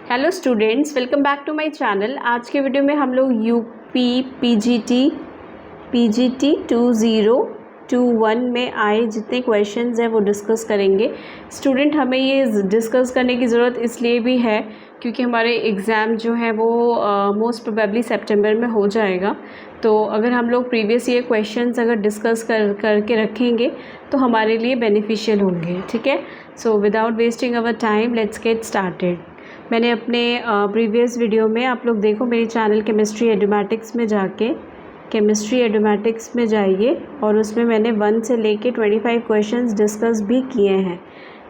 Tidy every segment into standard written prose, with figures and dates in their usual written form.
Hello students, welcome back to my channel. आज के video में हम लोग यूपी पीजीटी 2021 में आए जितने क्वेश्चंस हैं वो डिस्कस करेंगे। स्टूडेंट, हमें ये डिस्कस करने की ज़रूरत इसलिए भी है क्योंकि हमारे एग्ज़ाम जो है वो मोस्ट प्रोबेबली सितंबर में हो जाएगा। तो अगर हम लोग प्रीवियस ईयर क्वेश्चंस अगर डिस्कस करके रखेंगे तो हमारे लिए बेनिफिशियल होंगे। ठीक है, so without wasting our time let's get started. मैंने अपने प्रीवियस वीडियो में, आप लोग देखो मेरे चैनल केमिस्ट्री एडोमेटिक्स में जाके केमिस्ट्री एडोमेटिक्स में जाइए और उसमें मैंने 1 से लेके 25 क्वेश्चंस डिस्कस भी किए हैं।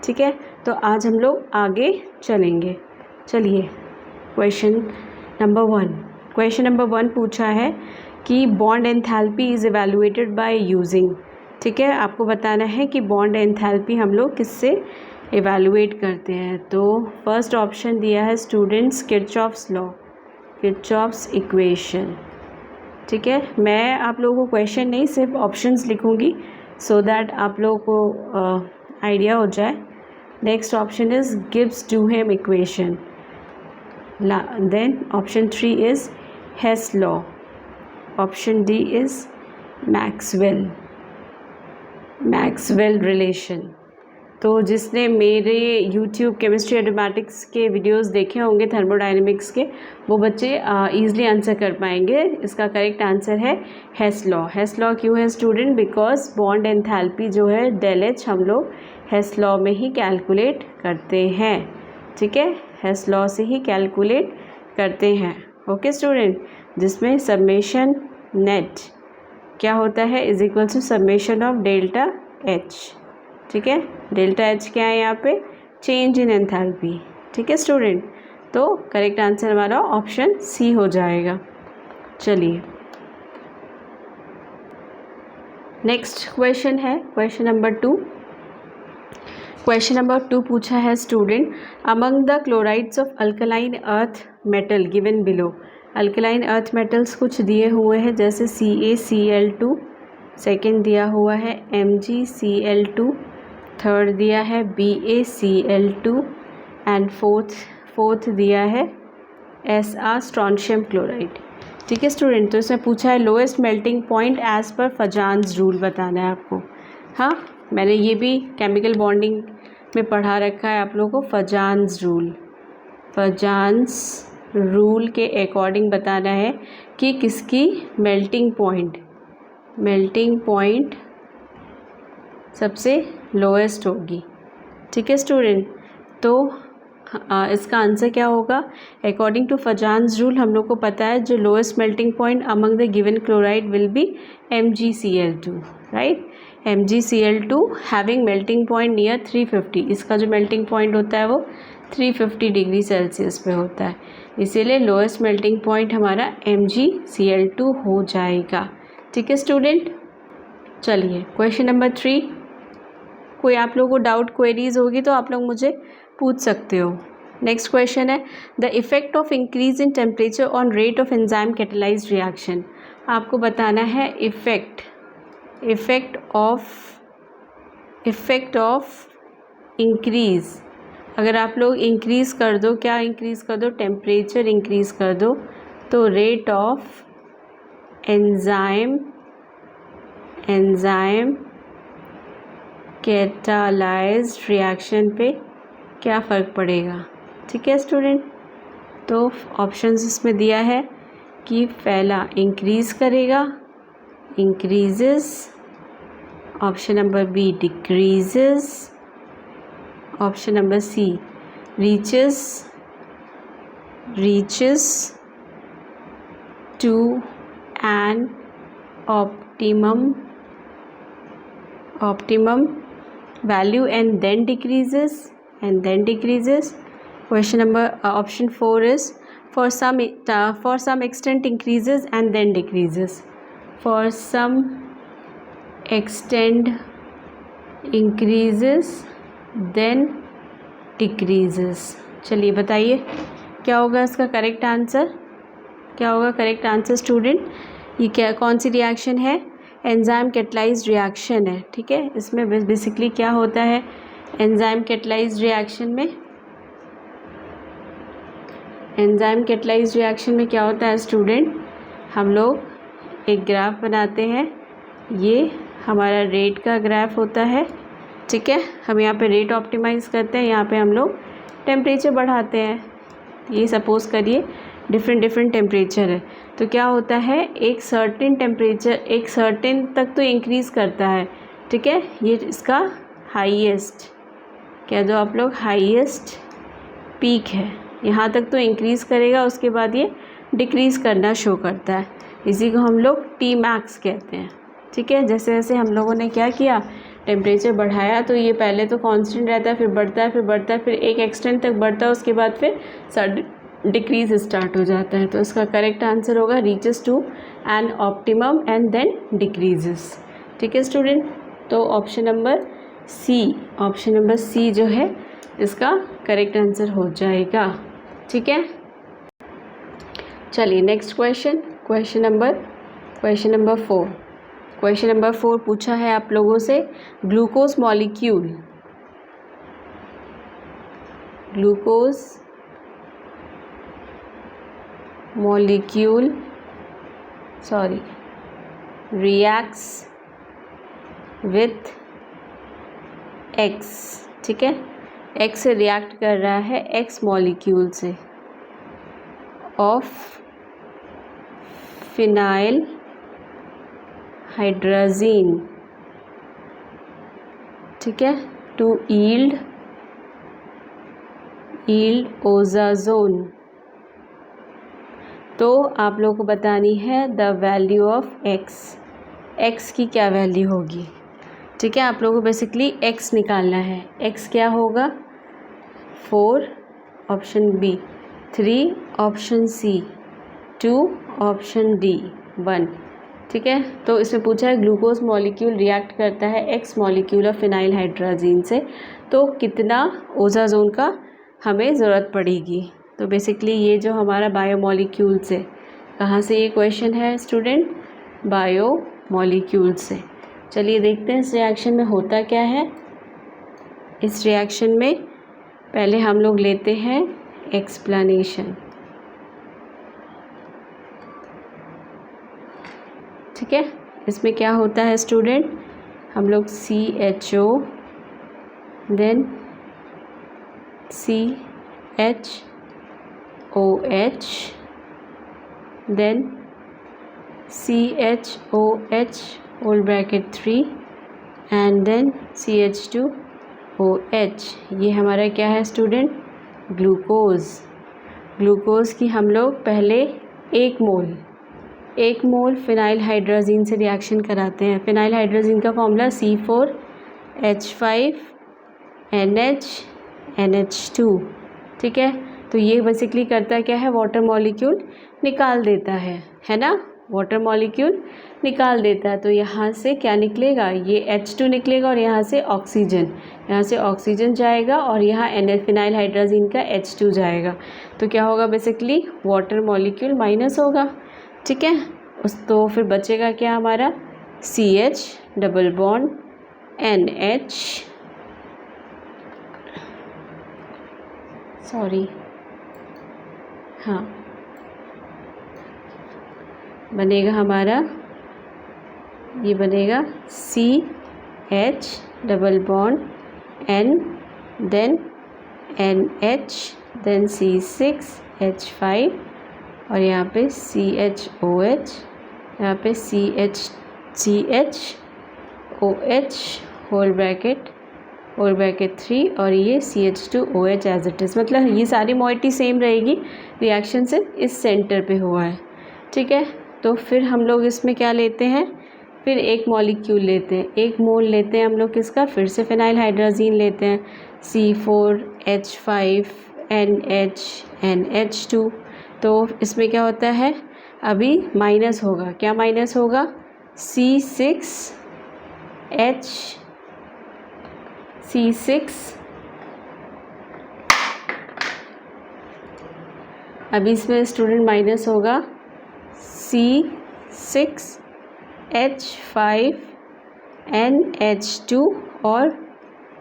ठीक है, तो आज हम लोग आगे चलेंगे। चलिए, क्वेश्चन नंबर 1 पूछा है कि bond enthalpy is evaluated by using. ठीक है, आपको बताना है कि बॉन्ड एंथैल्पी हम लोग किससे इवैल्यूएट करते हैं। तो फर्स्ट ऑप्शन दिया है students Kirchhoff's law, Kirchhoff's equation. ठीक है, मैं आप लोगों को क्वेश्चन नहीं सिर्फ ऑप्शंस लिखूंगी सो दैट आप लोगों को आइडिया हो जाए। Next option is Gibbs Duhem equation. Then option 3 is Hess law. Option D is Maxwell relation. तो जिसने मेरे YouTube केमिस्ट्री एडोमेटिक्स के वीडियोस देखे होंगे थर्मोडायनेमिक्स के, वो बच्चे ईज़िली आंसर कर पाएंगे। इसका करेक्ट आंसर है हेस लॉ। हेस लॉ क्यों है स्टूडेंट? बिकॉज बॉन्ड एंथैल्पी जो है डेल एच हम लोग हेस लॉ में ही कैलकुलेट करते हैं। ठीक है, हेस लॉ से ही कैलकुलेट करते हैं। ओके स्टूडेंट, जिसमें समेशन नेट क्या होता है is equal to summation of delta H. ठीक है, डेल्टा एच क्या है यहाँ पे? Change in enthalpy. ठीक है स्टूडेंट, तो करेक्ट आंसर हमारा ऑप्शन सी हो जाएगा। चलिए, नेक्स्ट क्वेश्चन है क्वेश्चन नंबर 2। क्वेश्चन नंबर 2 पूछा है student, among the chlorides of alkaline earth metal given below. Alkaline earth metals कुछ दिए हुए हैं जैसे CaCl2, सेकेंड दिया हुआ है MgCl2, थर्ड दिया है BaCl2 एंड फोर्थ दिया है Sr स्ट्रोंशियम क्लोराइड। ठीक है स्टूडेंट, तो इसमें पूछा है lowest melting point as per फजान्स rule बताना है आपको। हाँ, मैंने ये भी केमिकल बॉन्डिंग में पढ़ा रखा है आप लोगों को। फजान्स रूल के अकॉर्डिंग बताना है कि किसकी मेल्टिंग पॉइंट सबसे लोएस्ट होगी। ठीक है स्टूडेंट, तो इसका आंसर क्या होगा? अकॉर्डिंग टू फजान्स रूल हम लोग को पता है जो lowest melting point among the given chloride will be MgCl2, right. MgCl2 having melting point near 350। इसका जो मेल्टिंग पॉइंट होता है वो 350 डिग्री सेल्सियस पे होता है, इसीलिए लोएस्ट मेल्टिंग पॉइंट हमारा MgCl2 हो जाएगा। ठीक है स्टूडेंट, चलिए क्वेश्चन नंबर 3। कोई आप लोगों को डाउट क्वेरीज होगी तो आप लोग मुझे पूछ सकते हो। नेक्स्ट क्वेश्चन है the effect of increase in temperature on rate of enzyme catalysed reaction. आपको बताना है इफेक्ट ऑफ इंक्रीज। अगर आप लोग इंक्रीज़ कर दो, क्या इंक्रीज़ कर दो? टेम्परेचर इंक्रीज़ कर दो, तो rate of enzyme catalysed reaction पे क्या फ़र्क पड़ेगा? ठीक है स्टूडेंट, तो ऑप्शंस इसमें दिया है कि पहला इंक्रीज़ करेगा, increases. Option number B decreases. Option number C reaches to an optimum value and then decreases. Question number option 4 is for some extent increases and then decreases. For some extent increases then decreases. चलिए बताइए क्या होगा इसका correct answer? क्या होगा correct answer student? ये क्या, कौन सी रिएक्शन है? एंजाइम कैटालाइज्ड रिएक्शन है। ठीक है, इसमें बेसिकली क्या होता है एंजाइम कैटालाइज्ड रिएक्शन में? एंजाइम कैटलाइज्ड रिएक्शन में क्या होता है स्टूडेंट, हम लोग एक ग्राफ बनाते हैं, ये हमारा रेट का ग्राफ होता है, ठीक है। हम यहाँ पे रेट ऑप्टिमाइज़ करते हैं, यहाँ पे हम लोग टेम्परेचर बढ़ाते हैं। ये सपोज़ करिए डिफरेंट टेम्परेचर है, तो क्या होता है एक सर्टेन टेम्परेचर एक सर्टेन तक तो इंक्रीज़ करता है, ठीक है। ये इसका हाईएस्ट, कह दो आप लोग हाईएस्ट पीक है, यहाँ तक तो इंक्रीज़ करेगा, उसके बाद ये डिक्रीज़ करना शो करता है। इसी को हम लोग टी मैक्स कहते हैं, ठीक है। जैसे जैसे हम लोगों ने क्या किया, टेम्परेचर बढ़ाया, तो ये पहले तो कांस्टेंट रहता है, फिर बढ़ता है, फिर बढ़ता है, फिर एक एक्सटेंट तक बढ़ता है, उसके बाद फिर डिक्रीज स्टार्ट हो जाता है। तो इसका करेक्ट आंसर होगा reaches to an optimum and then decreases, ठीक है स्टूडेंट। तो ऑप्शन नंबर सी जो है इसका करेक्ट आंसर हो जाएगा, ठीक है। चलिए next question number 4। Question number 4 पूछा है आप लोगों से, glucose molecule reacts with x, ठीक है। एक्स से रिएक्ट कर रहा है एक्स मॉलिक्यूल से ऑफ फिनाइल हाइड्राजीन, ठीक है, टू यील्ड ओज़ाज़ोन। तो आप लोगों को बतानी है द वैल्यू ऑफ एक्स की क्या वैल्यू होगी, ठीक है। आप लोगों को बेसिकली एक्स निकालना है। एक्स क्या होगा, 4 option B, 3 option C, 2 option D, 1, ठीक है। तो इसमें पूछा है ग्लूकोज मॉलिक्यूल रिएक्ट करता है x molecule of phenyl hydrazine से, तो कितना ओज़ाज़ोन का हमें ज़रूरत पड़ेगी। तो बेसिकली ये जो हमारा बायोमॉलिक्यूल से, कहाँ से ये क्वेश्चन है स्टूडेंट, बायोमॉलिक्यूल से। चलिए देखते हैं इस रिएक्शन में होता क्या है। इस रिएक्शन में पहले हम लोग लेते हैं एक्सप्लेनेशन, ठीक है। इसमें क्या होता है स्टूडेंट, हम लोग CHO then CHOH then CHOH whole bracket 3 and then CH2OH। ये हमारा क्या है स्टूडेंट, ग्लूकोज की हम लोग पहले एक मोल फिनाइल हाइड्राजीन से रिएक्शन कराते हैं। फिनाइल हाइड्राजीन का फॉर्मूला C4H5NH2, ठीक है। तो ये बेसिकली करता क्या है, वाटर मॉलिक्यूल निकाल देता है ना, वाटर मॉलिक्यूल निकाल देता है। तो यहाँ से क्या निकलेगा, ये H2 निकलेगा और यहाँ से ऑक्सीजन जाएगा और यहाँ फिनाइल हाइड्राजीन का H2 जाएगा। तो क्या होगा, बेसिकली वाटर मॉलिक्यूल माइनस होगा, ठीक है। तो फिर बचेगा क्या हमारा CH डबल बॉन्ड NH, बनेगा हमारा, ये बनेगा CH double bond N then NH then C6H5 और यहाँ पे CHOH, यहाँ पे CHOH होल ब्रैकेट 3 और ये CH2OH एज इट इज़। मतलब ये सारी मॉइटी सेम रहेगी, रिएक्शन से इस सेंटर पे हुआ है, ठीक है। तो फिर हम लोग इसमें क्या लेते हैं, फिर एक मॉलिक्यूल लेते हैं, एक मोल लेते हैं हम लोग किसका, फिर से फिनाइल हाइड्राजीन लेते हैं C4H5NH2। तो इसमें क्या होता है, अभी माइनस होगा, क्या माइनस होगा, C6 अभी इसमें स्टूडेंट माइनस होगा C6H5NH2 और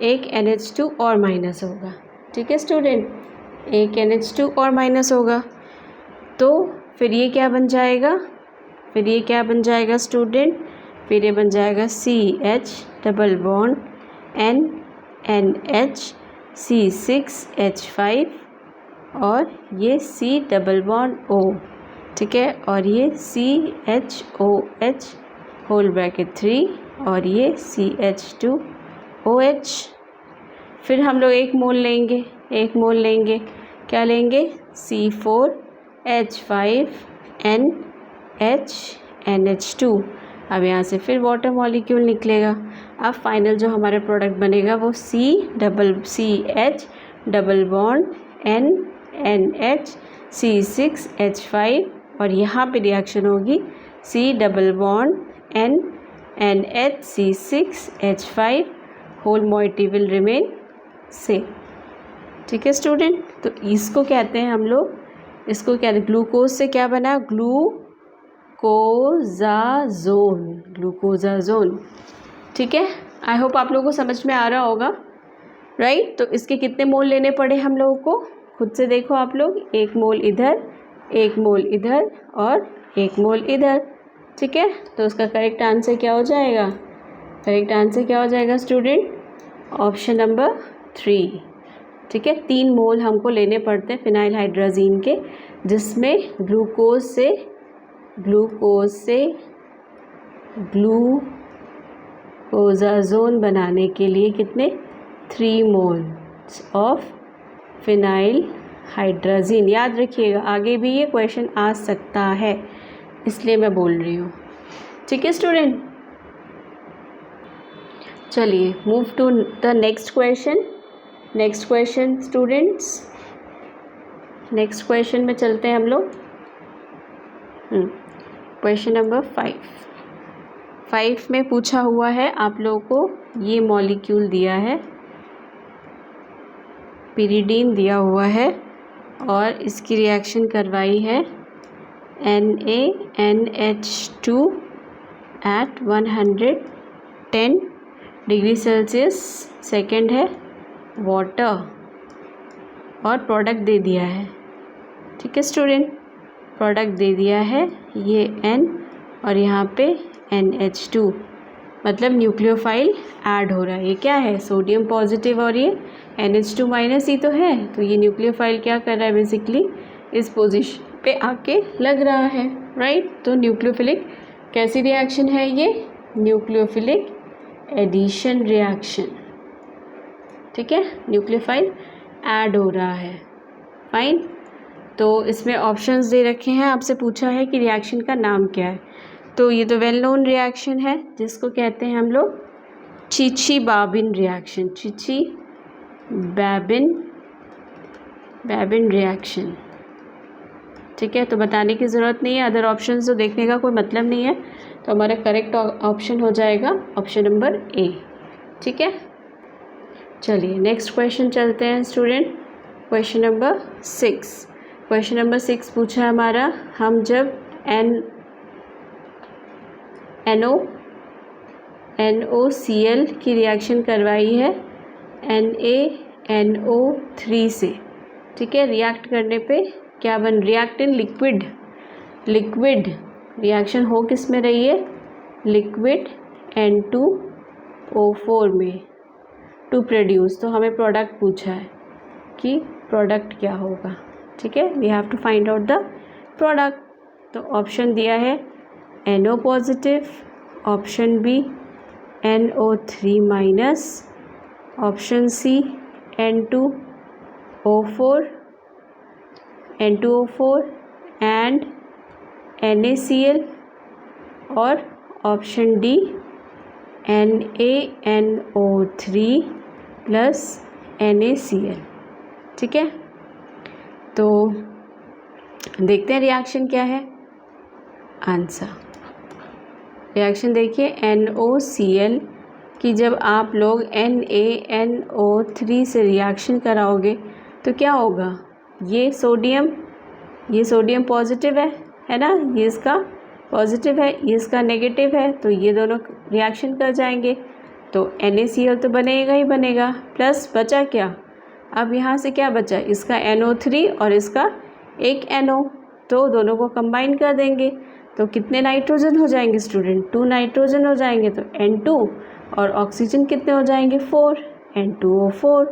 एक NH2 और माइनस होगा, ठीक है स्टूडेंट। एक NH2 और माइनस होगा, तो फिर ये क्या बन जाएगा, फिर ये क्या बन जाएगा स्टूडेंट, फिर ये बन जाएगा CH double bond NH C6H5 और ये C डबल बॉन्ड O, ठीक है, और ये CHOH होल ब्रैकेट 3 और ये CH2OH। फिर हम लोग एक मोल लेंगे, क्या लेंगे, C4H5NH2। अब यहाँ से फिर वाटर मॉलिक्यूल निकलेगा। अब फाइनल जो हमारा प्रोडक्ट बनेगा वो CH double bond NH C6H5 और यहाँ पे रिएक्शन होगी C double bond NH C6H5 whole moiety will remain same, ठीक है स्टूडेंट। तो इसको कहते हैं हम लोग, इसको कहते हैं ग्लूकोज से क्या बना, ग्लूकोजाजोन, ठीक है। आई होप आप लोगों को समझ में आ रहा होगा, राइट। तो इसके कितने मोल लेने पड़े हम लोगों को, खुद से देखो आप लोग, एक मोल इधर, एक मोल इधर और एक मोल इधर, ठीक है। तो उसका करेक्ट आंसर क्या हो जाएगा, करेक्ट आंसर क्या हो जाएगा स्टूडेंट, ऑप्शन नंबर 3, ठीक है। 3 मोल हमको लेने पड़ते हैं फिनाइल हाइड्राजीन के, जिसमें ग्लूकोज से ग्लूकोजाजोन बनाने के लिए कितने, 3 मोल्स ऑफ फिनाइल हाइड्राजीन। याद रखिएगा, आगे भी ये क्वेश्चन आ सकता है, इसलिए मैं बोल रही हूँ, ठीक है स्टूडेंट। चलिए move to the next question. Next question students, next question में चलते हैं हम लोग। क्वेश्चन नंबर 5 में पूछा हुआ है आप लोगों को, ये मॉलिक्यूल दिया है, पिरिडीन दिया हुआ है और इसकी रिएक्शन करवाई है NaNH2 at 110 degree Celsius, second है वाटर और प्रोडक्ट दे दिया है, ठीक है स्टूडेंट। प्रोडक्ट दे दिया है ये N और यहाँ पे NH2, मतलब न्यूक्लियोफाइल ऐड हो रहा है। ये क्या है, सोडियम पॉजिटिव और ये NH2 माइनस ही तो है, तो ये न्यूक्लियोफाइल क्या कर रहा है, बेसिकली इस पोजीशन पे आके लग रहा है, राइट। तो न्यूक्लियोफिलिक कैसी रिएक्शन है ये, न्यूक्लियोफिलिक एडिशन रिएक्शन, ठीक है, न्यूक्लियोफाइल ऐड हो रहा है, फाइन। तो इसमें ऑप्शंस दे रखे हैं, आपसे पूछा है कि रिएक्शन का नाम क्या है। तो ये तो वेल नोन रिएक्शन है, जिसको कहते हैं हम लोग चिची-बाबिन रिएक्शन, चिची-बाबिन रिएक्शन, ठीक है। तो बताने की ज़रूरत नहीं है, अदर ऑप्शंस तो देखने का कोई मतलब नहीं है, तो हमारा करेक्ट ऑप्शन हो जाएगा ऑप्शन नंबर A, ठीक है। चलिए नेक्स्ट क्वेश्चन चलते हैं student, question number 6। Question number 6 पूछा है हमारा, हम जब NaNOCl की रिएक्शन करवाई है NaNO3 से, ठीक है, रिएक्ट करने पे क्या बन, रिएक्ट इन लिक्विड रिएक्शन हो किस में रही है, लिक्विड N2O4 में टू प्रोड्यूस। तो हमें प्रोडक्ट पूछा है कि प्रोडक्ट क्या होगा, ठीक है, we have to find out the product. तो ऑप्शन दिया है NO positive, option B NO3 minus, option C N2O4 and NaCl और option D NaNO3 plus NaCl, ठीक है। तो देखते हैं रिएक्शन क्या है, आंसर रिएक्शन देखिए, NOCl की जब आप लोग NaNO3 से रिएक्शन कराओगे तो क्या होगा, ये सोडियम पॉजिटिव है ना, ये इसका पॉजिटिव है, ये इसका नेगेटिव है, तो ये दोनों रिएक्शन कर जाएंगे, तो NaCl तो बनेगा ही बनेगा, प्लस बचा क्या, अब यहाँ से क्या बचा, इसका NO3 और इसका एक NO, तो दोनों को कंबाइन कर देंगे तो कितने नाइट्रोजन हो जाएंगे स्टूडेंट, 2 नाइट्रोजन हो जाएंगे। तो N2 और ऑक्सीजन कितने हो जाएंगे, 4, N2O4।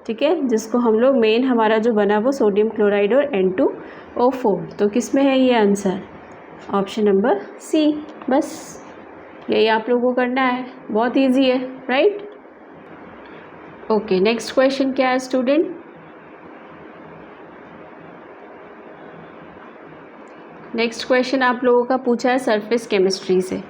ठीक है, जिसको हम लोग मेन हमारा जो बना वो सोडियम क्लोराइड और N2O4। तो किस में है ये आंसर, ऑप्शन नंबर सी। बस यही आप लोगों को करना है, बहुत इजी है, राइट। ओके, नेक्स्ट क्वेश्चन क्या है स्टूडेंट। नेक्स्ट क्वेश्चन आप लोगों का पूछा है सरफेस केमिस्ट्री से।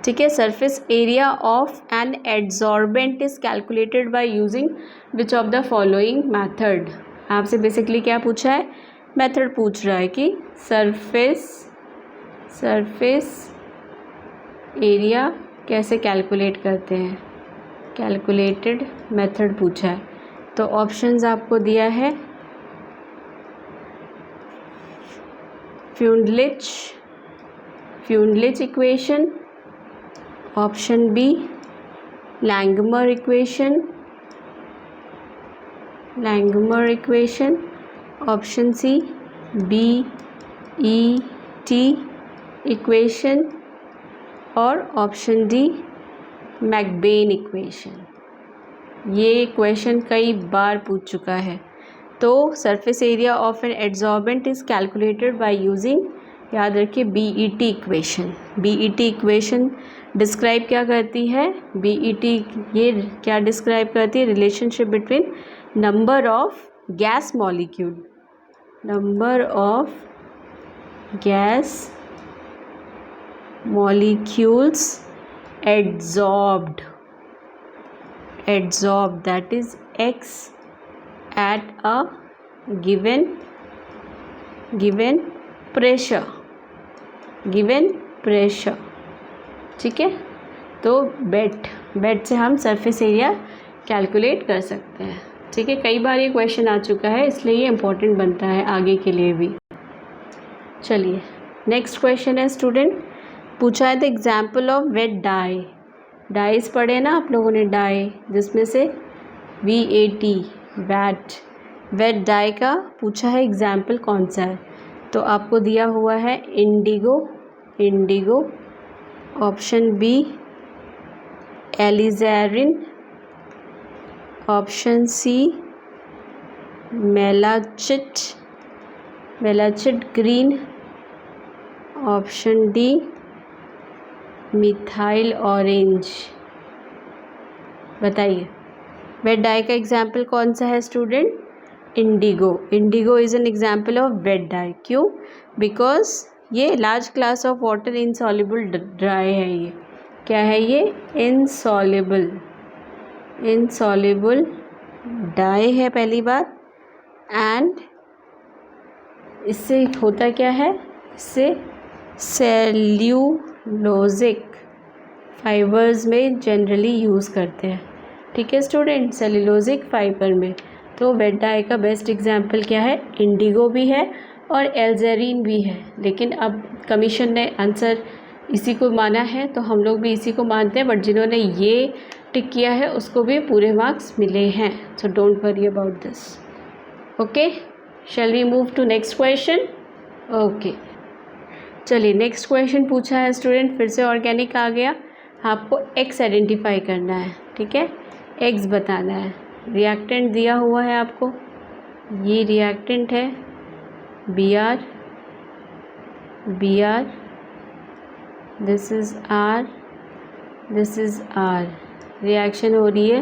ठीक है, surface area of an adsorbent is calculated by using which of the following method. आपसे बेसिकली क्या पूछा है, मेथड पूछ रहा है कि सरफेस एरिया कैसे कैलकुलेट करते हैं, कैलकुलेटेड मेथड पूछा है। तो ऑप्शंस आपको दिया है Freundlich equation, option B Langmuir equation, option C BET equation और ऑप्शन डी मैकबेन इक्वेशन। ये क्वेश्चन कई बार पूछ चुका है। तो surface area of an adsorbent is calculated by using, याद रखिए, BET equation. BET equation describe क्या करती है, BET ये क्या डिस्क्राइब करती है, relationship between number of gas molecules adsorbed, that is X at a given pressure। ठीक है, तो बेट से हम सरफेस एरिया कैलकुलेट कर सकते हैं। ठीक है, कई बार ये क्वेश्चन आ चुका है, इसलिए ये इम्पोर्टेंट बनता है आगे के लिए भी। चलिए नेक्स्ट क्वेश्चन है स्टूडेंट, पूछा है the example of vat dyes पढ़े ना आप लोगों ने, डाई जिसमें से VAT वेट डाई का पूछा है एग्जाम्पल कौन सा है। तो आपको दिया हुआ है indigo, option B alizarin, option C malachite green, option D methyl orange. बताइए वेट डाई का एग्जाम्पल कौन सा है student, indigo is an example of vat dye. क्यों, बिकॉज ये large class of water insoluble dye है। ये क्या है, ये इनसॉल्युबल डाई है पहली बात। एंड इससे होता क्या है, इससे सेल्यूलोजिक फाइबर्स में जनरली यूज़ करते हैं। ठीक है स्टूडेंट, सेल्यूलोजिक फाइबर में। तो वेट डाई का बेस्ट एग्जाम्पल क्या है, इंडिगो भी है और एल्जेरिन भी है। लेकिन अब कमीशन ने आंसर इसी को माना है, तो हम लोग भी इसी को मानते हैं, बट जिन्होंने ये टिक किया है उसको भी पूरे मार्क्स मिले हैं। So don't worry about this. Okay, shall we move to next question. Okay, चलिए नेक्स्ट क्वेश्चन पूछा है स्टूडेंट, फिर से ऑर्गेनिक आ गया। आपको एक्स आइडेंटिफाई करना है। ठीक है, एक्स बताना है। रिएक्टेंट दिया हुआ है आपको, ये रिएक्टेंट है BR, this is R, reaction हो रही है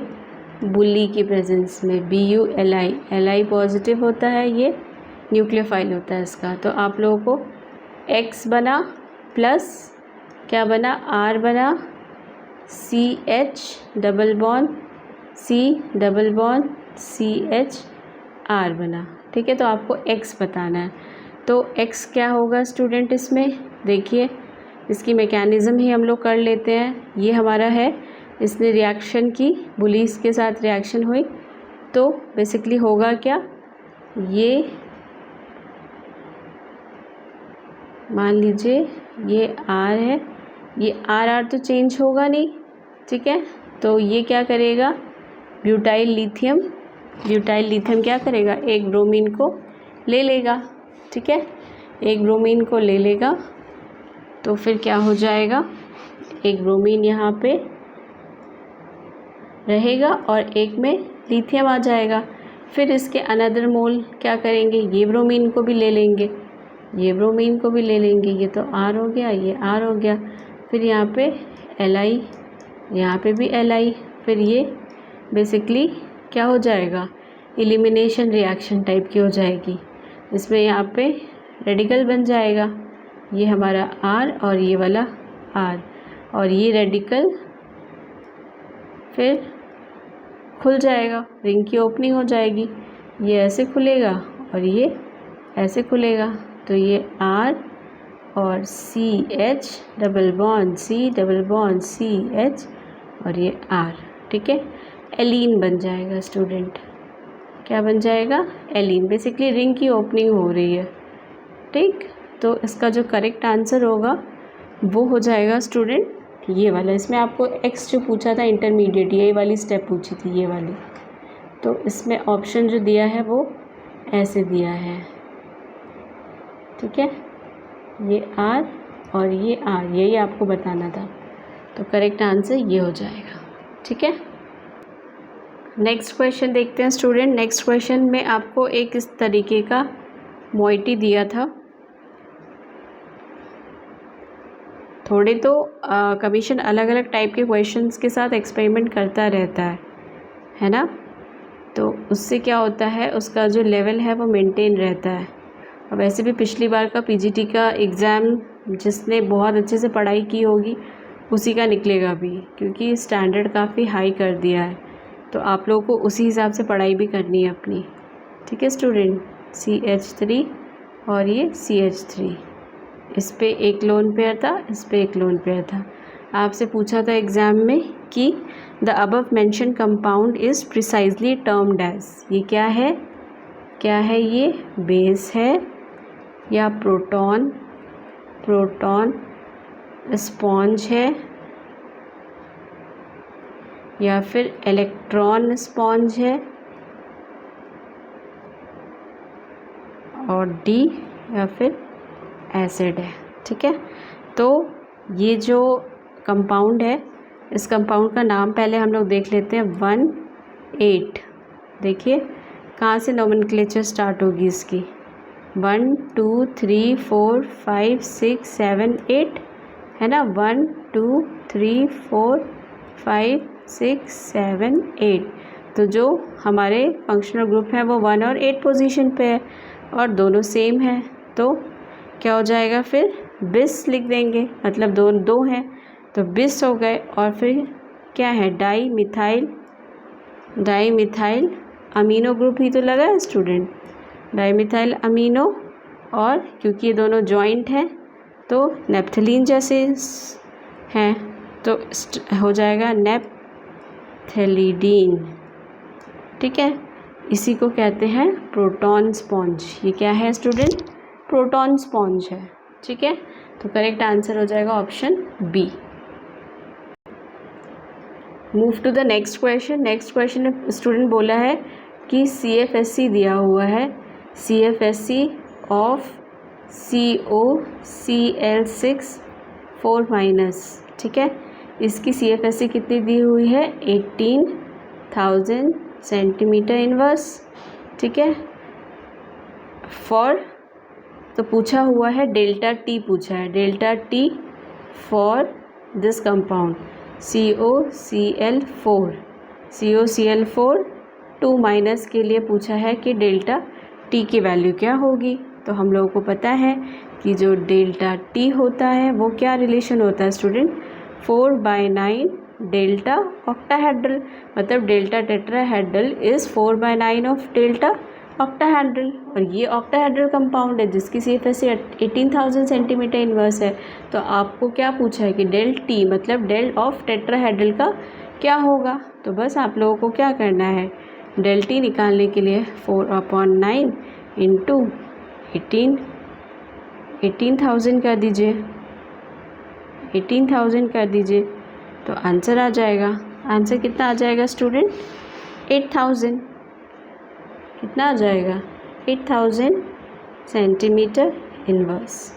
बुली की प्रेजेंस में, BuLi पॉजिटिव होता है, ये न्यूक्लियोफाइल होता है इसका। तो आप लोगों को X बना प्लस क्या बना, R बना, CH double bond CH R बना। ठीक है, तो आपको X बताना है। तो X क्या होगा स्टूडेंट, इसमें देखिए इसकी मैकेनिज़्म ही हम लोग कर लेते हैं। ये हमारा है, इसने रिएक्शन की, बुलीस के साथ रिएक्शन हुई, तो बेसिकली होगा क्या, ये मान लीजिए ये R है, ये R तो चेंज होगा नहीं। ठीक है, तो ये क्या करेगा, ब्यूटाइल लिथियम ब्यूटाइल लिथियम क्या करेगा, एक ब्रोमीन को ले लेगा, ठीक है, एक ब्रोमीन को ले लेगा तो फिर क्या हो जाएगा, एक ब्रोमीन यहाँ पे रहेगा और एक में लिथियम आ जाएगा। फिर इसके अनदर मोल क्या करेंगे, ये ब्रोमीन को भी ले लेंगे, ये ब्रोमीन को भी ले लेंगे, ये तो R हो गया, ये R हो गया, फिर यहाँ पे Li, यहाँ पे भी Li, फिर ये बेसिकली क्या हो जाएगा, एलिमिनेशन रिएक्शन टाइप की हो जाएगी। इसमें यहाँ पे रेडिकल बन जाएगा, ये हमारा R और ये वाला R, और ये रेडिकल फिर खुल जाएगा, रिंग की ओपनिंग हो जाएगी, ये ऐसे खुलेगा और ये ऐसे खुलेगा, तो ये R और CH double bond C double bond CH और ये R, ठीक है, एलीन बन जाएगा स्टूडेंट। क्या बन जाएगा, एलीन। बेसिकली रिंग की ओपनिंग हो रही है, ठीक। तो इसका जो करेक्ट आंसर होगा वो हो जाएगा स्टूडेंट ये वाला। इसमें आपको एक्स जो पूछा था इंटरमीडिएट, ये वाली स्टेप पूछी थी, ये वाली, तो इसमें ऑप्शन जो दिया है वो ऐसे दिया है, ठीक है, ये R और ये R, यही आपको बताना था, तो करेक्ट आंसर ये हो जाएगा, ठीक है। नेक्स्ट क्वेश्चन देखते हैं स्टूडेंट। नेक्स्ट क्वेश्चन में आपको एक इस तरीके का मोइटी दिया था। थोड़े तो कमीशन अलग अलग टाइप के क्वेश्चंस के साथ एक्सपेरिमेंट करता रहता है ना, तो उससे क्या होता है, उसका जो लेवल है वो मेंटेन रहता है। और वैसे भी पिछली बार का पीजीटी का एग्ज़ाम जिसने बहुत अच्छे से पढ़ाई की होगी उसी का निकलेगा भी, क्योंकि स्टैंडर्ड काफ़ी हाई कर दिया है, तो आप लोगों को उसी हिसाब से पढ़ाई भी करनी है अपनी, ठीक है स्टूडेंट। CH3 और ये CH3, इस पे एक लोन पेयर था, इस पे एक लोन पेयर था। आपसे पूछा था एग्ज़ाम में कि the above mention compound is precisely termed as, ये क्या है, क्या है ये, बेस है या प्रोटॉन स्पॉन्ज है या फिर इलेक्ट्रॉन स्पॉन्ज है, और डी या फिर एसिड है, ठीक है। तो ये जो कंपाउंड है, इस कंपाउंड का नाम पहले हम लोग देख लेते हैं, 1,8। देखिए कहाँ से नोमेनक्लेचर स्टार्ट होगी इसकी, 1 2 3 4 5 6 7 8 है ना, 1 2 3 4 5 6 7 8। तो जो हमारे फंक्शनल ग्रुप है वो 1 और 8 पोजीशन पे है और दोनों सेम है, तो क्या हो जाएगा, फिर बिस लिख देंगे, मतलब दो हैं तो बिस हो गए। और फिर क्या है, डाई मिथाइल अमीनो ग्रुप ही तो लगा है स्टूडेंट, डाई मिथाइल अमीनो, और क्योंकि ये दोनों जॉइंट हैं तो नेप्थलीन जैसे हैं, तो हो जाएगा नेप्थेलिडीन, ठीक है। इसी को कहते हैं प्रोटॉन स्पॉन्ज। ये क्या है स्टूडेंट, प्रोटॉन स्पॉन्ज है, ठीक है। तो करेक्ट आंसर हो जाएगा option B. Move to the next question. Next question में स्टूडेंट बोला है कि CFSC दिया हुआ है, CFSC ऑफ COCl6 4-, ठीक है। इसकी CFSC कितनी दी हुई है, 18,000 सेंटीमीटर इनवर्स, ठीक है। फॉर, तो पूछा हुआ है डेल्टा T, पूछा है delta T for this compound COCl4 2- के लिए पूछा है कि डेल्टा T की वैल्यू क्या होगी। तो हम लोगों को पता है कि जो डेल्टा T होता है वो क्या रिलेशन होता है स्टूडेंट, 4/9 डेल्टा ऑक्टाहेड्रल, मतलब delta tetrahedral is 4/9 of delta octahedral, और ये ऑक्टाहेड्रल कंपाउंड है जिसकी CFSC 18,000 सेंटीमीटर इनवर्स है। तो आपको क्या पूछा है कि डेल T मतलब डेल ऑफ टेट्राहेड्रल का क्या होगा। तो बस आप लोगों को क्या करना है, डेल T निकालने के लिए 4/9 इंटू 18,000 कर दीजिए, 18,000 कर दीजिए, तो आंसर आ जाएगा। आंसर कितना आ जाएगा स्टूडेंट, 8,000। कितना आ जाएगा 8000 सेंटीमीटर इनवर्स।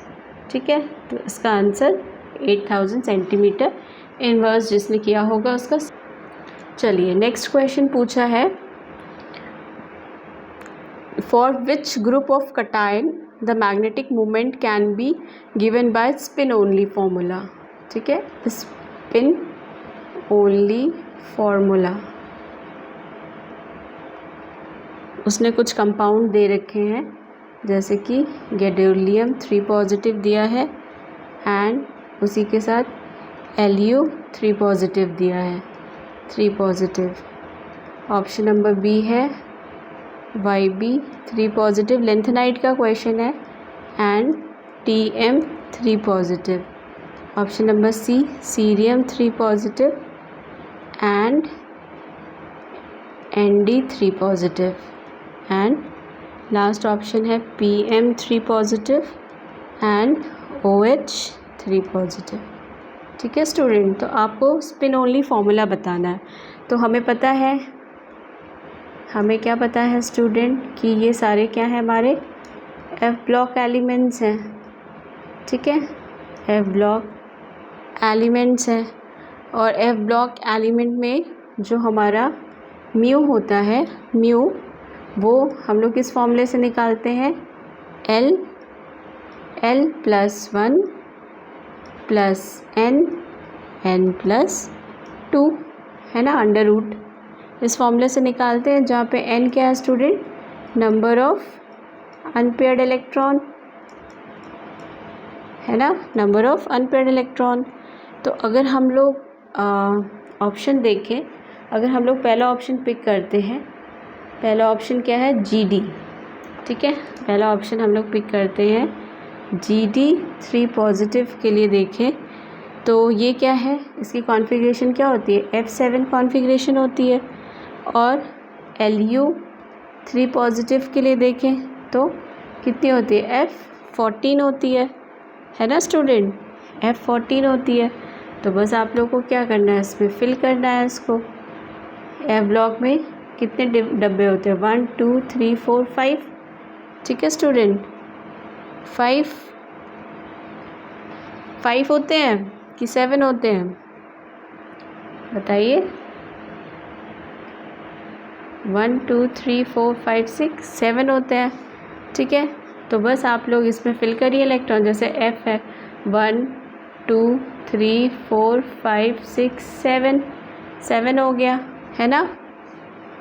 ठीक है, तो इसका आंसर 8000 सेंटीमीटर इनवर्स जिसने किया होगा उसका। चलिए नेक्स्ट क्वेश्चन पूछा है, for which group of cation the magnetic moment can be given by spin only formula. ठीक है, स्पिन ओनली फॉर्मूला। उसने कुछ कंपाउंड दे रखे हैं जैसे कि गैडोलियम 3 पॉजिटिव दिया है एंड उसी के साथ Lu 3 पॉजिटिव दिया है, 3 पॉजिटिव। ऑप्शन नंबर बी है Yb 3 पॉजिटिव, लेंथेनाइट का क्वेश्चन है, and Tm 3 positive. Option number C cerium 3 positive and Nd 3 positive, and last option है Pm 3 positive and OH 3 positive. ठीक है स्टूडेंट, तो आपको स्पिन ओनली फॉर्मूला बताना है। तो हमें पता है, हमें क्या पता है स्टूडेंट कि ये सारे क्या है हमारे F ब्लॉक एलिमेंट्स हैं। ठीक है, F ब्लॉक एलिमेंट्स हैं, और F ब्लॉक एलिमेंट में जो हमारा म्यू होता है, म्यू वो हम लोग किस फॉर्मूले से निकालते हैं, L +1 प्लस n प्लस 2 है ना, अंडर रूट इस फॉर्मूले से निकालते हैं, जहाँ पे n क्या है student, number of unpaired electron है ना, नंबर ऑफ अनपेयर्ड इलेक्ट्रॉन। तो अगर हम लोग ऑप्शन देखें, अगर हम लोग पहला ऑप्शन पिक करते हैं, पहला ऑप्शन क्या है Gd। ठीक है, पहला ऑप्शन हम लोग पिक करते हैं Gd 3 पॉजिटिव के लिए देखें तो ये क्या है, इसकी कॉन्फ़िगरेशन क्या होती है, F7 कॉन्फ़िगरेशन होती है। और Lu 3 पॉजिटिव के लिए देखें तो कितनी होती है, F14 होती है ना स्टूडेंट, F14 होती है। तो बस आप लोग को क्या करना है, इसमें फिल करना है इसको। F ब्लॉक में कितने डब्बे होते हैं, 1 2 3 4 5। ठीक है स्टूडेंट, 5 होते हैं कि 7 होते हैं, बताइए। 1 2 3 4 5 6 7 होते हैं। ठीक है, तो बस आप लोग इसमें फिल करिए इलेक्ट्रॉन, जैसे F है 1 2 3 4 5 6 7 हो गया है ना,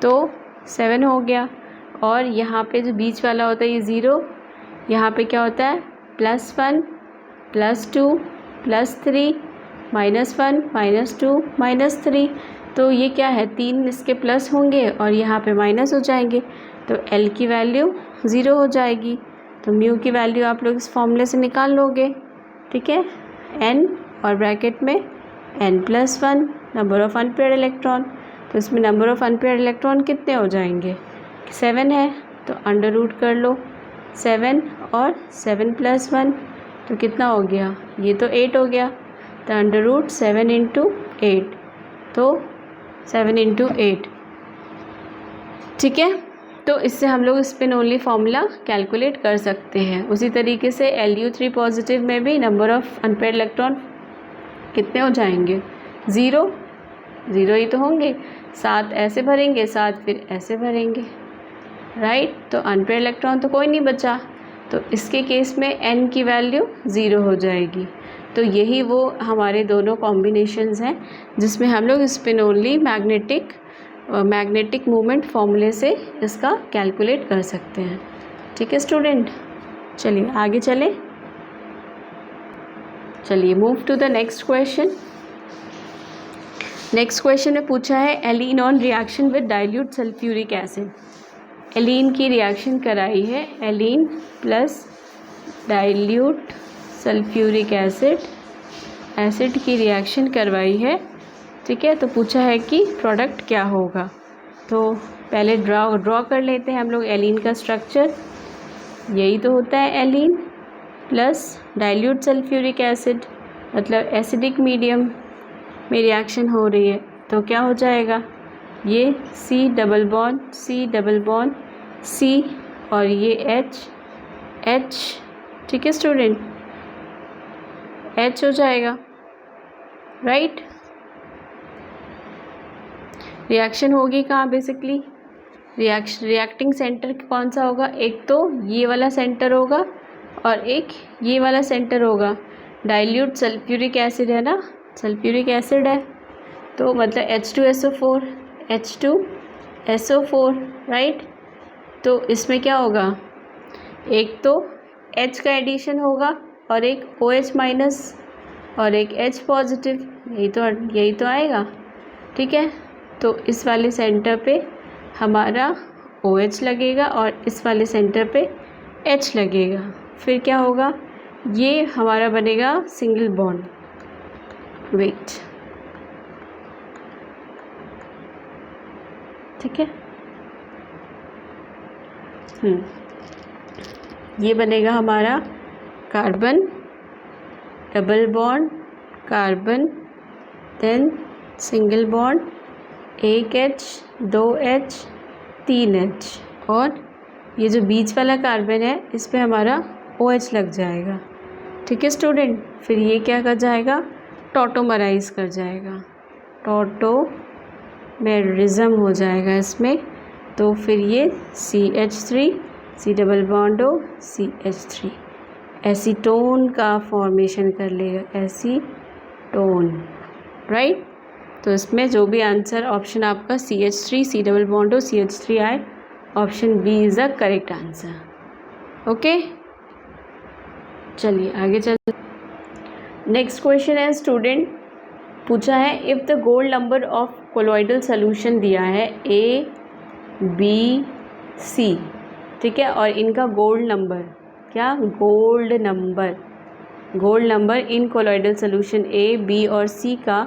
तो 7 हो गया। और यहाँ पे जो बीच वाला होता है ये 0, यहाँ पे क्या होता है +1 +2 +3 -1 -2 -3। तो ये क्या है, 3 इसके प्लस होंगे और यहाँ पे माइनस हो जाएंगे, तो L की वैल्यू 0 हो जाएगी। तो म्यू की वैल्यू आप लोग इस फॉर्मूले से निकाल लोगे। ठीक है, n और ब्रैकेट में n+1 number of unpaired electron. तो इसमें नंबर ऑफ़ अनपेयर्ड इलेक्ट्रॉन कितने हो जाएंगे, 7 है, तो अंडर रूट कर लो 7 और 7 + 1 तो कितना हो गया, ये तो 8 हो गया, तो अंडर रूट 7 × 8, तो 7 × 8। ठीक है, तो इससे हम लोग स्पिन ओनली फार्मूला कैलकुलेट कर सकते हैं। उसी तरीके से Lu 3 पॉजिटिव में भी नंबर ऑफ़ अनपेयर्ड इलेक्ट्रॉन कितने हो जाएंगे, 0 ही तो होंगे। 7 ऐसे भरेंगे, 7 फिर ऐसे भरेंगे, राइट। तो अनपेयर्ड इलेक्ट्रॉन तो कोई नहीं बचा, तो इसके केस में n की वैल्यू 0 हो जाएगी। तो यही वो हमारे दोनों कॉम्बिनेशंस हैं जिसमें हम लोग स्पिन ओनली मैग्नेटिक मूवमेंट फॉर्मूले से इसका कैलकुलेट कर सकते हैं। ठीक है स्टूडेंट, चलिए आगे चलें। चलिए move to the next question. Next question में पूछा है allene on reaction with dilute sulphuric acid. Allene की रिएक्शन कराई है, allene plus dilute sulphuric acid की रिएक्शन करवाई है। ठीक है, तो पूछा है कि प्रोडक्ट क्या होगा। तो पहले ड्रॉ कर लेते हैं हम लोग एलीन का स्ट्रक्चर। यही तो होता है allene plus dilute sulphuric acid, मतलब एसिडिक मीडियम में रिएक्शन हो रही है, तो क्या हो जाएगा, ये C डबल बॉन्ड C और ये H, ठीक है स्टूडेंट, H हो जाएगा, राइट। रिएक्शन होगी कहाँ बेसिकली, रिएक्टिंग सेंटर कौन सा होगा, एक तो ये वाला सेंटर होगा और एक ये वाला सेंटर होगा। डाइल्यूट सल्फ्यूरिक एसिड है ना, सल्फ्यूरिक एसिड है, तो मतलब H2SO4, H2SO4, राइट। तो इसमें क्या होगा, एक तो H का एडिशन होगा और एक OH माइनस और एक H पॉजिटिव, यही तो आएगा, ठीक है। तो इस वाले सेंटर पे हमारा OH लगेगा और इस वाले सेंटर पे H लगेगा, फिर क्या होगा, ये हमारा बनेगा सिंगल बॉन्ड, वेट, ठीक है। ये बनेगा हमारा carbon, double bond, carbon, then single bond, एक H, दो H, तीन H, और ये जो बीच वाला कार्बन है इस पे हमारा OH लग जाएगा, ठीक है स्टूडेंट। फिर ये क्या कर जाएगा, टॉटोमराइज कर जाएगा, टॉटोमेरिज्म हो जाएगा इसमें। तो फिर ये CH3, C double bond O, CH3, acetone का फॉर्मेशन कर लेगा, एसीटोन, राइट। तो इसमें जो भी आंसर ऑप्शन आपका CH3, C double bond O, CH3 आए, option B is the correct answer, okay. चलिए आगे चल। नेक्स्ट क्वेश्चन है स्टूडेंट, पूछा है if the gold number of colloidal solution दिया है A, B, C, ठीक है, और इनका गोल्ड नंबर, क्या gold number in colloidal solution A, B और C का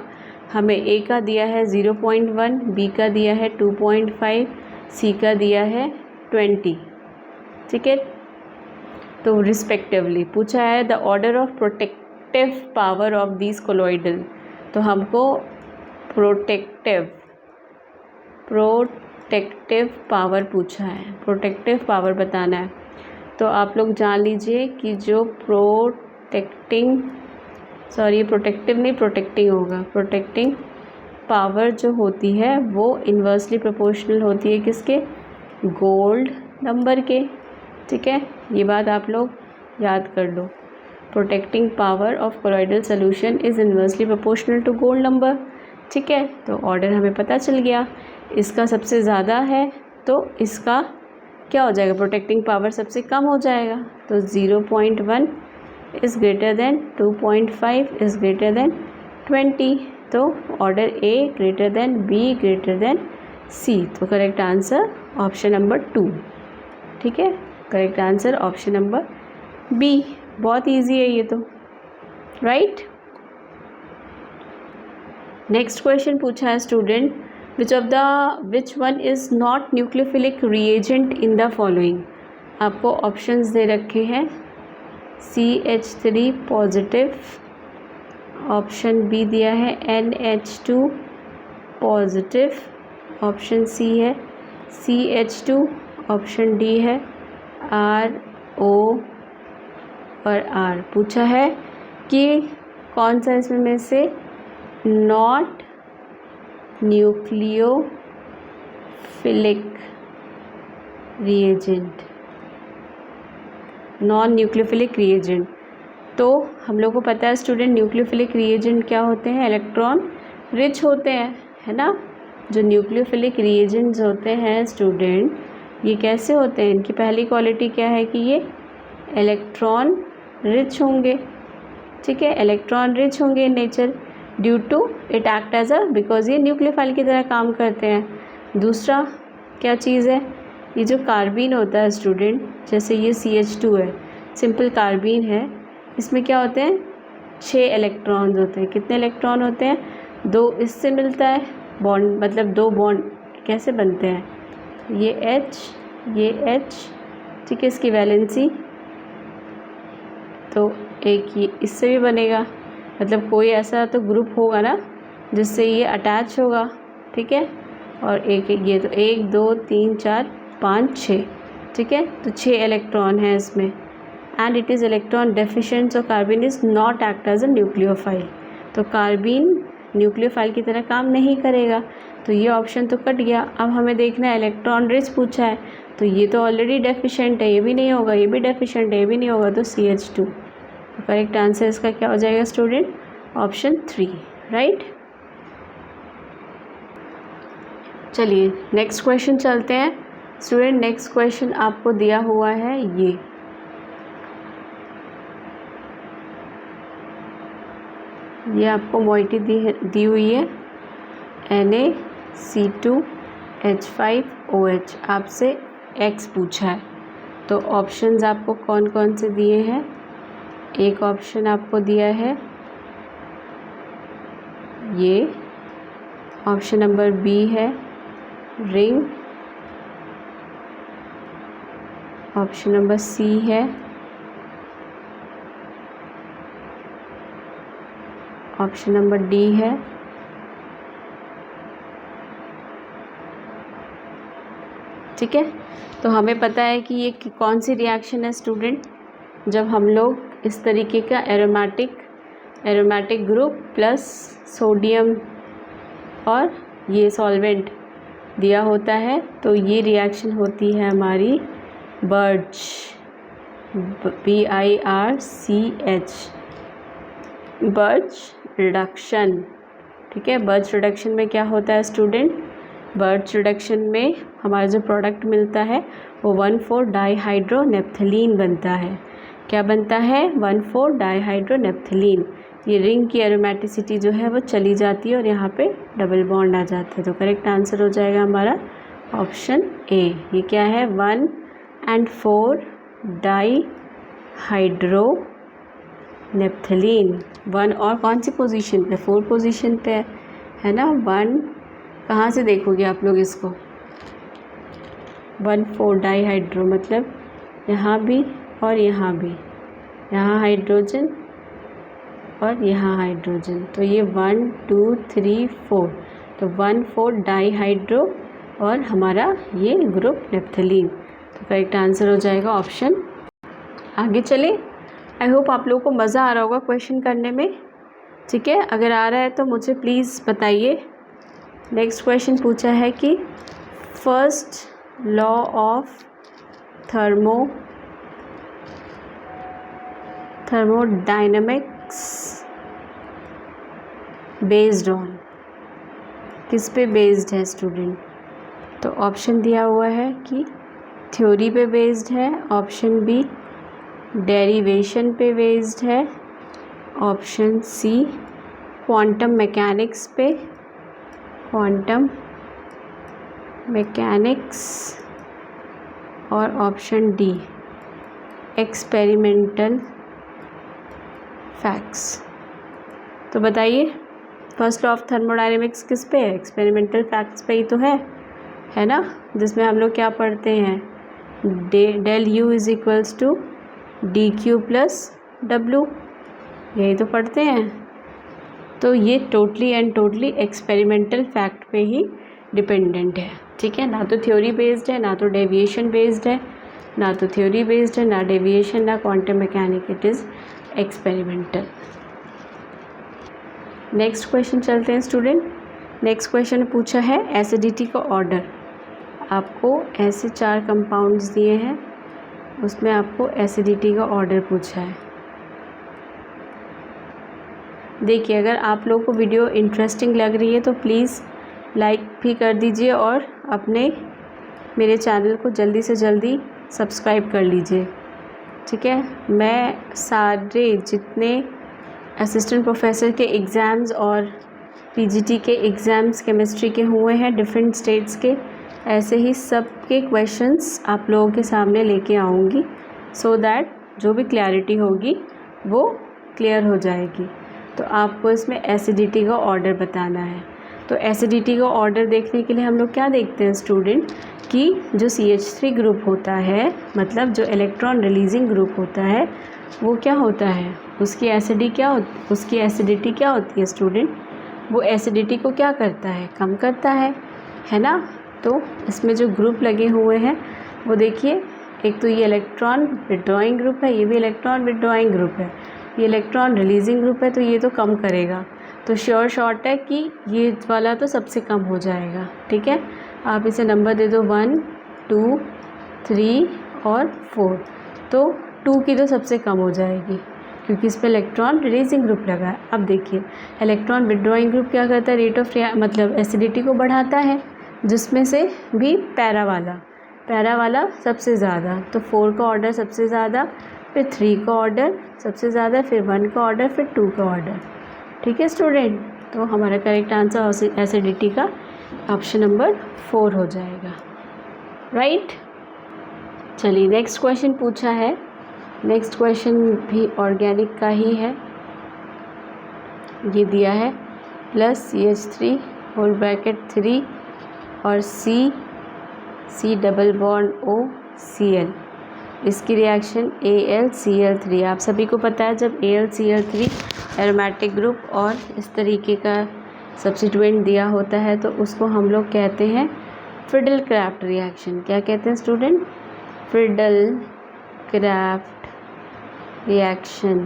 हमें A का दिया है 0.1, B का दिया है 2.5, C का दिया है 20, ठीक है। तो रिस्पेक्टिवली पूछा है the order of protective power of these colloidal, तो हमको प्रोटेक्टिव पावर पूछा है, प्रोटेक्टिव पावर बताना है। तो आप लोग जान लीजिए कि जो प्रोटेक्टिंग होगा, प्रोटेक्टिंग पावर जो होती है वो इन्वर्सली प्रोपोर्शनल होती है किसके, गोल्ड नंबर के, ठीक है। ये बात आप लोग याद कर लो, protecting power of colloidal solution is inversely proportional to gold number, ठीक है। तो ऑर्डर हमें पता चल गया, इसका सबसे ज़्यादा है तो इसका क्या हो जाएगा, प्रोटेक्टिंग पावर सबसे कम हो जाएगा, तो 0.1 is greater than 2.5 is greater than 20, तो order A greater than B greater than C, तो करेक्ट आंसर ऑप्शन नंबर 2, ठीक है, correct answer option number B। बहुत इजी है ये तो, राइट। नेक्स्ट क्वेश्चन पूछा है student, which one is not nucleophilic reagent in the following. आपको ऑप्शंस दे रखे हैं, CH3 पॉजिटिव, ऑप्शन बी दिया है NH2 पॉजिटिव, ऑप्शन सी है CH2, ऑप्शन डी है RO और R। पूछा है कि कौन सा इसमें में से not nucleophilic reagent, non nucleophilic reagent. तो हम लोग को पता है स्टूडेंट न्यूक्लियोफिलिक रिएजेंट क्या होते हैं, इलेक्ट्रॉन रिच होते हैं, है ना। जो न्यूक्लियोफिलिक रिएजेंट्स होते हैं स्टूडेंट, ये कैसे होते हैं, इनकी पहली क्वालिटी क्या है कि ये इलेक्ट्रॉन रिच होंगे, ठीक है, इलेक्ट्रॉन रिच होंगे in nature due to it act as because ये न्यूक्लियोफाइल की तरह काम करते हैं। दूसरा क्या चीज़ है, ये जो कार्बीन होता है स्टूडेंट, जैसे ये CH2 है, सिंपल कार्बीन है, इसमें क्या होते हैं 6 इलेक्ट्रॉन्स होते हैं। कितने इलेक्ट्रॉन होते हैं, 2 इससे मिलता है बॉन्ड, मतलब 2 बॉन्ड कैसे बनते हैं, ये H, ठीक है, इसकी वैलेंसी, तो एक ये इससे भी बनेगा, मतलब कोई ऐसा तो ग्रुप होगा ना जिससे ये अटैच होगा, ठीक है। और एक ये तो 1 2 3 4 5 6 ठीक है, तो 6 इलेक्ट्रॉन है इसमें, and it is electron deficient, so carbene is not act as a nucleophile. तो कार्बिन न्यूक्लियोफाइल की तरह काम नहीं करेगा, तो ये ऑप्शन तो कट गया। अब हमें देखना है इलेक्ट्रॉन रिच पूछा है, तो ये तो ऑलरेडी डेफिशिएंट है, ये भी नहीं होगा, ये भी डेफिशिएंट है, ये भी नहीं होगा, तो CH2। तो करेक्ट आंसर इसका क्या हो जाएगा स्टूडेंट? Option 3, right. चलिए नेक्स्ट क्वेश्चन चलते हैं स्टूडेंट। नेक्स्ट क्वेश्चन आपको दिया हुआ है ये आपको मोइटी दी हुई है Na(C2H5OH), आपसे X पूछा है। तो ऑप्शंस आपको कौन कौन से दिए हैं? एक ऑप्शन आपको दिया है ये, ऑप्शन नंबर बी है रिंग, ऑप्शन नंबर सी है, ऑप्शन नंबर डी है, ठीक है। तो हमें पता है कि ये कौन सी रिएक्शन है स्टूडेंट, जब हम लोग इस तरीके का एरोमेटिक ग्रुप प्लस सोडियम और ये सॉल्वेंट दिया होता है, तो ये रिएक्शन होती है हमारी बर्च, BIRCH, बर्च रिडक्शन। ठीक है, बर्च रिडक्शन में क्या होता है स्टूडेंट? बर्च रिडक्शन में हमारा जो प्रोडक्ट मिलता है वो 1,4-डाईहाइड्रोनेप्थलीन बनता है। क्या बनता है? 1,4-डाईहाइड्रोनेप्थलीन। ये रिंग की एरोमेटिसिटी जो है वो चली जाती है और यहाँ पे डबल बॉन्ड आ जाता है। तो करेक्ट आंसर हो जाएगा हमारा ऑप्शन ए। ये क्या है? 1,4-डाईहाइड्रोनेप्थलीन। 1 और कौन सी पोजीशन पे? 4 पोजीशन पे है ना। 1 कहाँ से देखोगे आप लोग इसको? 1,4-डाईहाइड्रो मतलब यहाँ भी और यहाँ भी, यहाँ हाइड्रोजन और यहाँ हाइड्रोजन, तो ये 1 2 3 4, तो 1,4-डाईहाइड्रो और हमारा ये ग्रुप नेप्थलीन। तो करेक्ट आंसर हो जाएगा ऑप्शन। आगे चले। आई होप आप लोगों को मज़ा आ रहा होगा क्वेश्चन करने में। ठीक है, अगर आ रहा है तो मुझे प्लीज़ बताइए। नेक्स्ट क्वेश्चन पूछा है कि first law of thermodynamics based on, किस पे बेस्ड है स्टूडेंट? तो ऑप्शन दिया हुआ है कि थ्योरी पे बेस्ड है, ऑप्शन बी डेरिवेशन पे बेस्ड है, ऑप्शन सी क्वांटम मैकेनिक्स पे, क्वांटम मैकेनिक्स, और ऑप्शन डी एक्सपेरिमेंटल फैक्ट्स। तो बताइए फर्स्ट लॉ ऑफ थर्मोडायनेमिक्स किस पे है? एक्सपेरिमेंटल फैक्ट्स पे ही तो है ना, जिसमें हम लोग क्या पढ़ते हैं? del U is equals to DQ plus W, यही तो पढ़ते हैं। तो ये totally and totally experimental fact पे ही डिपेंडेंट है। ठीक है, ना तो थ्योरी बेस्ड है, ना तो डेविएशन बेस्ड है, ना तो थ्योरी बेस्ड है, ना डेविएशन, ना quantum mechanic, it is experimental. Next question चलते हैं स्टूडेंट। नेक्स्ट क्वेश्चन पूछा है एसिडिटी का ऑर्डर। आपको ऐसे 4 कंपाउंड्स दिए हैं, उसमें आपको एसिडिटी का ऑर्डर पूछा है। देखिए, अगर आप लोगों को वीडियो इंटरेस्टिंग लग रही है तो प्लीज़ लाइक भी कर दीजिए और अपने मेरे चैनल को जल्दी से जल्दी सब्सक्राइब कर लीजिए। ठीक है, मैं सारे जितने असिस्टेंट प्रोफेसर के एग्ज़ाम्स और पीजीटी के एग्ज़ाम्स केमिस्ट्री के हुए हैं डिफरेंट स्टेट्स के, ऐसे ही सब के क्वेश्चंस आप लोगों के सामने लेके आऊँगी, सो दैट जो भी क्लैरिटी होगी वो क्लियर हो जाएगी। तो आपको इसमें एसिडिटी का ऑर्डर बताना है। तो एसिडिटी का ऑर्डर देखने के लिए हम लोग क्या देखते हैं स्टूडेंट, कि जो CH3 ग्रुप होता है, मतलब जो इलेक्ट्रॉन रिलीजिंग ग्रुप होता है, वो क्या होता है, उसकी एसिडिटी क्या होती है स्टूडेंट? वो एसिडिटी को क्या करता है? कम करता है ना। तो इसमें जो ग्रुप लगे हुए हैं वो देखिए, एक तो ये इलेक्ट्रॉन विड्रॉइंग ग्रुप है, ये भी इलेक्ट्रॉन विड्रॉइंग ग्रुप है, ये इलेक्ट्रॉन रिलीजिंग ग्रुप है, तो ये तो कम करेगा। तो श्योर शॉर्ट है कि ये वाला तो सबसे कम हो जाएगा। ठीक है, आप इसे नंबर दे दो 1 2 3 और 4। तो 2 की तो सबसे कम हो जाएगी क्योंकि इस पर इलेक्ट्रॉन रिलीजिंग ग्रुप लगा है। अब देखिए इलेक्ट्रॉन विड्रॉइंग ग्रुप क्या करता है, रेट ऑफ मतलब एसिडिटी को बढ़ाता है, जिसमें से भी पैरा वाला सबसे ज़्यादा। तो 4 का ऑर्डर सबसे ज़्यादा, फिर 3 का ऑर्डर सबसे ज़्यादा, फिर 1 का ऑर्डर, फिर 2 का ऑर्डर। ठीक है स्टूडेंट, तो हमारा करेक्ट आंसर एसिडिटी का ऑप्शन नंबर 4 हो जाएगा। राइट, चलिए नेक्स्ट क्वेश्चन पूछा है। नेक्स्ट क्वेश्चन भी ऑर्गेनिक का ही है। ये दिया है +CH3 होल ब्रैकेट 3 और C डबल बॉन्ड OCl, इसकी रिएक्शन AlCl3। आप सभी को पता है जब AlCl3 एरोमेटिक ग्रुप और इस तरीके का सब्स्टिट्यूएंट दिया होता है तो उसको हम लोग कहते हैं फ्रिडल-क्राफ्ट रिएक्शन। क्या कहते हैं स्टूडेंट? Friedel-craft reaction.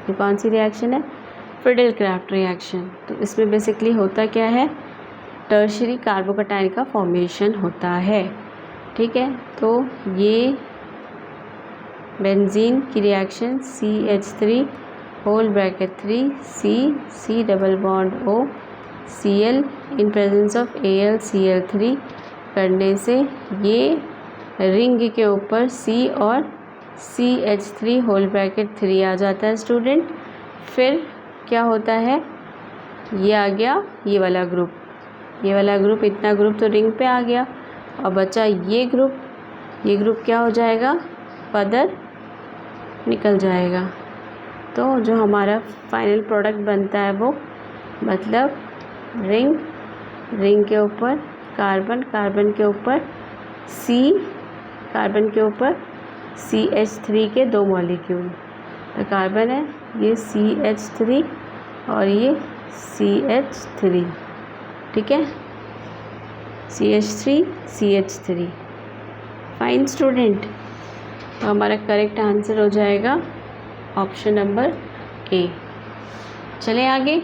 ये कौन सी रिएक्शन है? Friedel-craft reaction. तो इसमें बेसिकली होता क्या है, टर्शियरी कार्बोकैटायन का फॉर्मेशन होता है। ठीक है, तो ये बेंजीन की reaction CH3 whole bracket 3 C double bond OCl in presence of AlCl3 करने से ये रिंग के ऊपर C और CH3 होल ब्रैकेट 3 आ जाता है स्टूडेंट। फिर क्या होता है, ये आ गया ये वाला ग्रुप, इतना ग्रुप तो रिंग पे आ गया और बचा ये ग्रुप क्या हो जाएगा, पदर निकल जाएगा। तो जो हमारा फाइनल प्रोडक्ट बनता है वो मतलब रिंग के ऊपर कार्बन के ऊपर CH3 के 2 मॉलिक्यूल। तो कार्बन है ये CH3 और ये CH3। ठीक है, CH3 फाइन स्टूडेंट। तो हमारा करेक्ट आंसर हो जाएगा ऑप्शन नंबर A। चलें आगे।